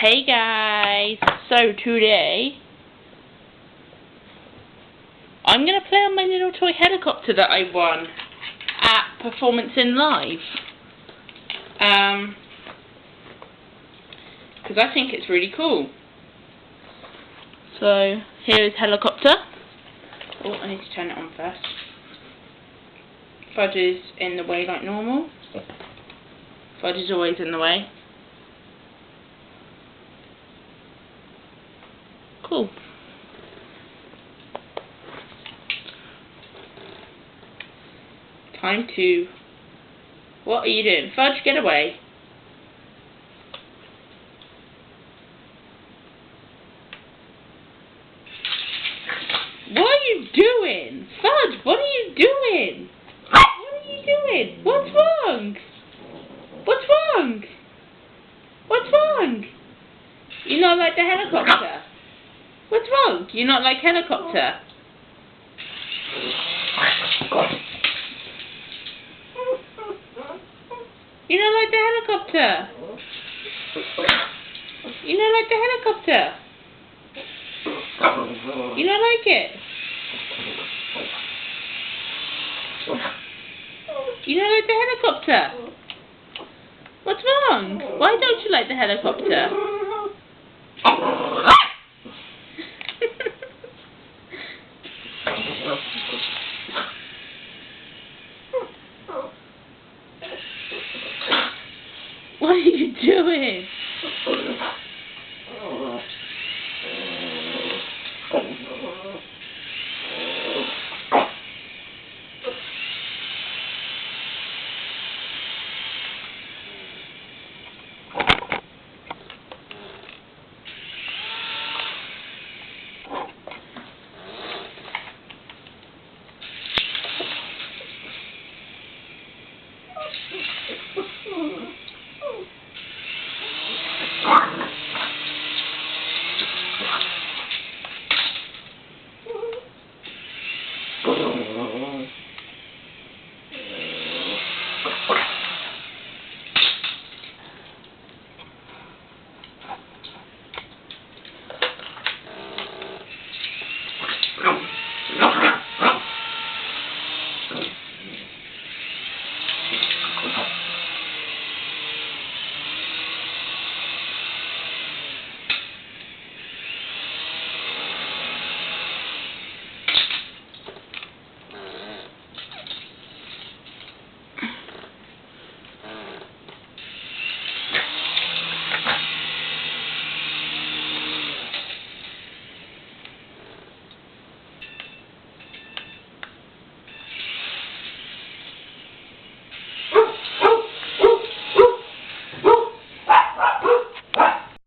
Hey guys, so today I'm going to play on my little toy helicopter that I won at Performance in Live, because I think it's really cool. So here is helicopter. Oh, I need to turn it on first. Fudge is in the way like normal. Fudge is always in the way. Cool. Time to... What are you doing? Fudge, get away. What are you doing? Fudge, what are you doing? What are you doing? What's wrong? What's wrong? What's wrong? You not like the helicopter? What's wrong? You not like helicopter? You don't like the helicopter? You don't like the helicopter? You don't like it? You don't like the helicopter? What's wrong? Why don't you like the helicopter?